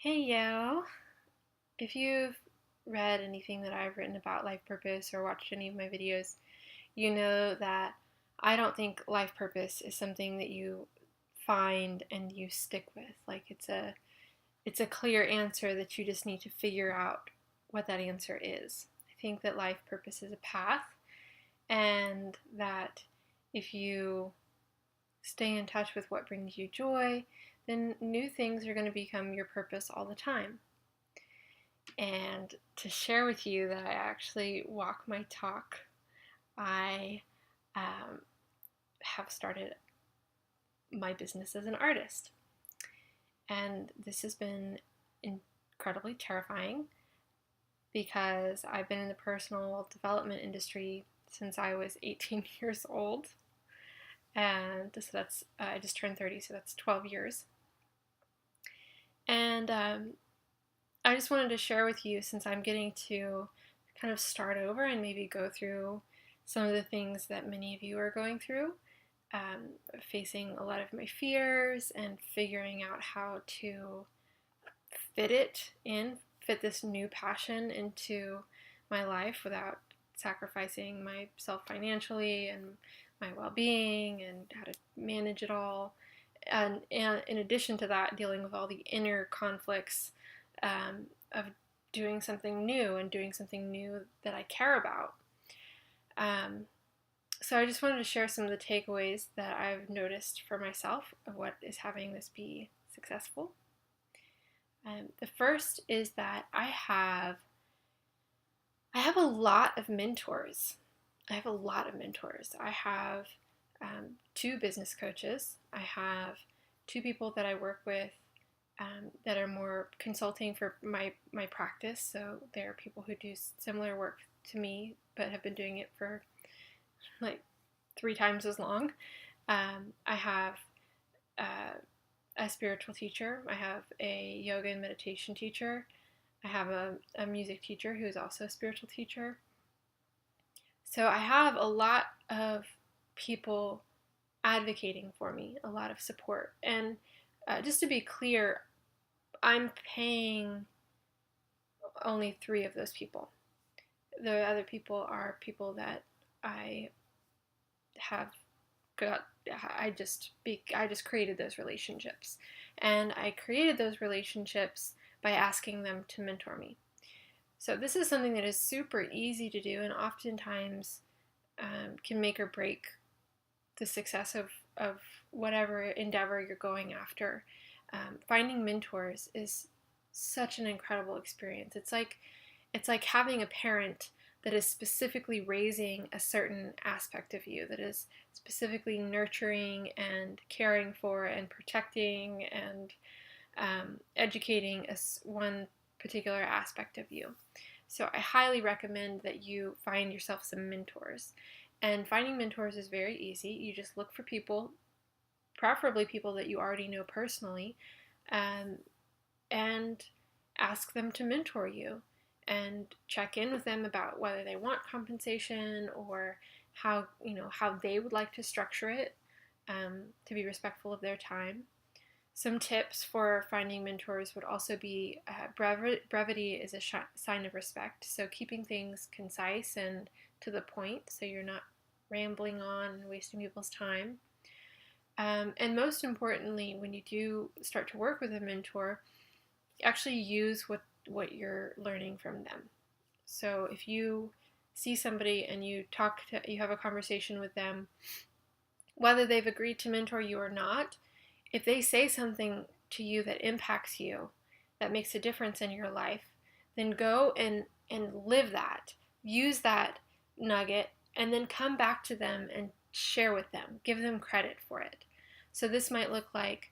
Hey, yo. If you've read anything that I've written about life purpose or watched any of my videos, you know that I don't think life purpose is something that you find and you stick with. Like it's a clear answer that you just need to figure out what that answer is. I think that life purpose is a path, and that if you stay in touch with what brings you joy, then new things are going to become your purpose all the time. And to share with you that I actually walk my talk, I um, have started my business as an artist. And this has been incredibly terrifying because I've been in the personal development industry since I was 18 years old. And so that's, I just turned 30, so that's 12 years. And I just wanted to share with you, since I'm getting to kind of start over and maybe go through some of the things that many of you are going through, facing a lot of my fears and figuring out how to fit this new passion into my life without sacrificing myself financially and my well-being, and how to manage it all. And in addition to that, dealing with all the inner conflicts of doing something new and doing something new that I care about. Um, so I just wanted to share some of the takeaways that I've noticed for myself of what is having this be successful. The first is that I have a lot of mentors. I have a lot of mentors. I have two business coaches. I have two people that I work with that are more consulting for my practice. So they're people who do similar work to me, but have been doing it for like 3 times as long. I have a spiritual teacher. I have a yoga and meditation teacher. I have a music teacher who is also a spiritual teacher. So I have a lot of people advocating for me, a lot of support. And just to be clear, I'm paying only 3 of those people. The other people are people that I have got. I just created those relationships, and I created those relationships by asking them to mentor me. So this is something that is super easy to do, and oftentimes can make or break the success of whatever endeavor you're going after. Finding mentors is such an incredible experience. It's like having a parent that is specifically raising a certain aspect of you, that is specifically nurturing and caring for and protecting and educating one particular aspect of you. So I highly recommend that you find yourself some mentors. And finding mentors is very easy. You just look for people, preferably people that you already know personally, um, and ask them to mentor you, and check in with them about whether they want compensation or how they would like to structure it, to be respectful of their time. Some tips for finding mentors would also be brevity is a sign of respect. So keeping things concise and to the point, so you're not rambling on and wasting people's time. And most importantly, when you do start to work with a mentor, actually use what you're learning from them. So if you see somebody and you have a conversation with them, whether they've agreed to mentor you or not, if they say something to you that impacts you, that makes a difference in your life, then go and live that. Use that nugget and then come back to them and share with them. Give them credit for it. So this might look like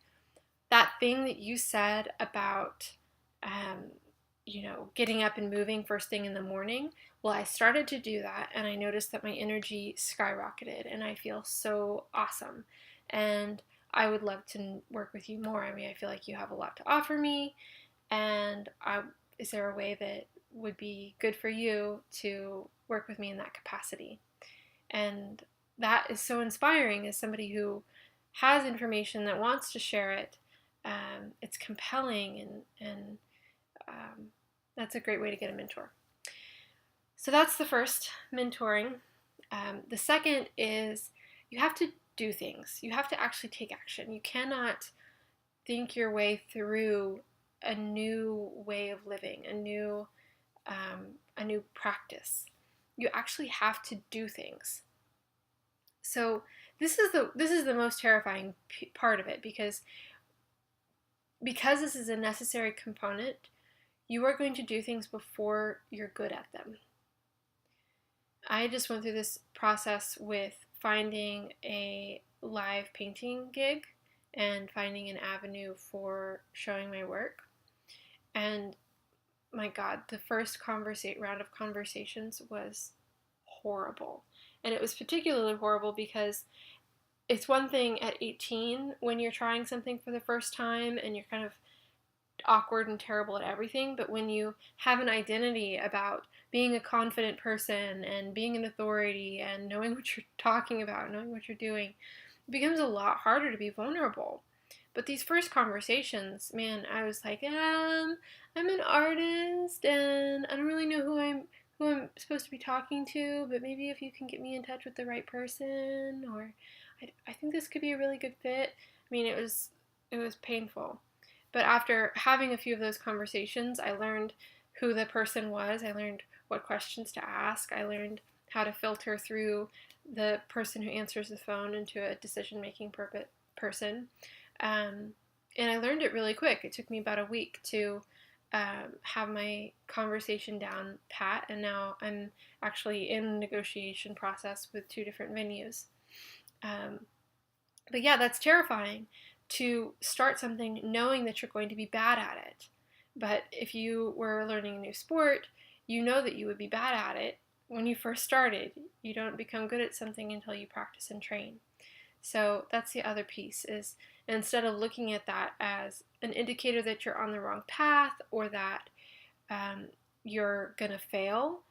that thing that you said about getting up and moving first thing in the morning. Well, I started to do that and I noticed that my energy skyrocketed and I feel so awesome. And I would love to work with you more. I mean, I feel like you have a lot to offer me, and is there a way that would be good for you to work with me in that capacity? And that is so inspiring as somebody who has information that wants to share it, it's compelling, and that's a great way to get a mentor. So that's the first, mentoring. The second is you have to do things. You have to actually take action. You cannot think your way through a new way of living, a new practice. You actually have to do things. So this is the most terrifying part of it, because this is a necessary component. You are going to do things before you're good at them. I just went through this process with finding a live painting gig and finding an avenue for showing my work. And my God, the first round of conversations was horrible. And it was particularly horrible because it's one thing at 18 when you're trying something for the first time and you're kind of awkward and terrible at everything, but when you have an identity about being a confident person and being an authority and knowing what you're talking about, knowing what you're doing, it becomes a lot harder to be vulnerable. But these first conversations, man, I was like, I'm an artist and I don't really know who I'm supposed to be talking to, but maybe if you can get me in touch with the right person, or I think this could be a really good fit. I mean, it was painful. But after having a few of those conversations, I learned who the person was. I learned what questions to ask. I learned how to filter through the person who answers the phone into a decision-making person. And I learned it really quick. It took me about a week to have my conversation down pat, and now I'm actually in a negotiation process with 2 different venues. But yeah, that's terrifying, to start something knowing that you're going to be bad at it. But if you were learning a new sport, you know that you would be bad at it when you first started. You don't become good at something until you practice and train. So that's the other piece, is instead of looking at that as an indicator that you're on the wrong path or that you're going to fail,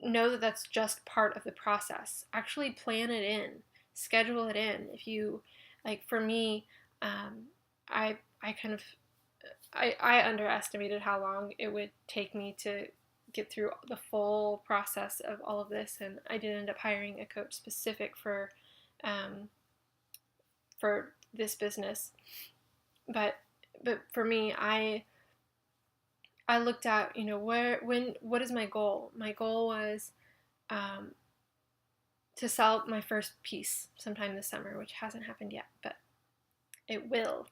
know that that's just part of the process. Actually plan it in. Schedule it in. If you, like for me, I underestimated how long it would take me to get through the full process of all of this, and I did end up hiring a coach specific for this business. But for me, I looked at, what is my goal? My goal was to sell my first piece sometime this summer, which hasn't happened yet, but it will.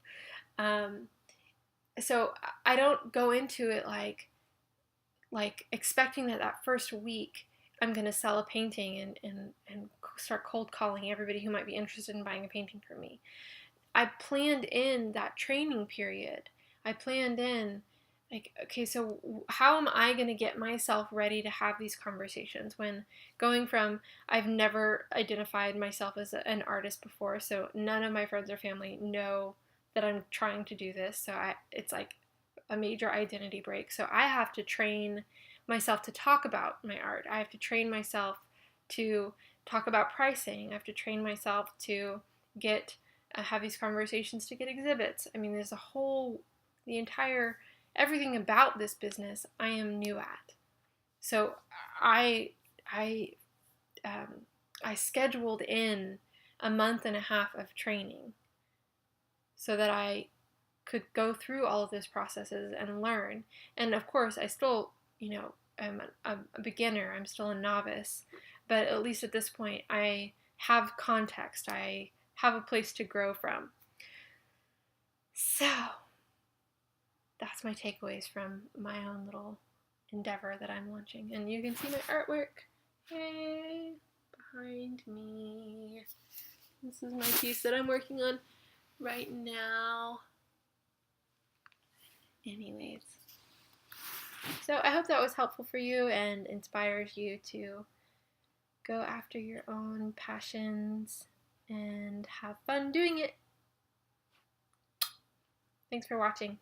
So I don't go into it like expecting that first week I'm going to sell a painting and start cold calling everybody who might be interested in buying a painting from me. I planned in that training period. I planned in, like, okay, so how am I going to get myself ready to have these conversations when going from, I've never identified myself as an artist before, so none of my friends or family know that I'm trying to do this, so it's like a major identity break. So I have to train myself to talk about my art. I have to train myself to talk about pricing. I have to train myself to get have these conversations to get exhibits. I mean, there's everything about this business I am new at. So I scheduled in a month and a half of training so that I could go through all of those processes and learn. And of course, I still, I'm a beginner. I'm still a novice. But at least at this point, I have context. I have a place to grow from. So that's my takeaways from my own little endeavor that I'm launching. And you can see my artwork, yay, behind me. This is my piece that I'm working on right now. Anyways, so I hope that was helpful for you and inspires you to go after your own passions and have fun doing it. Thanks for watching.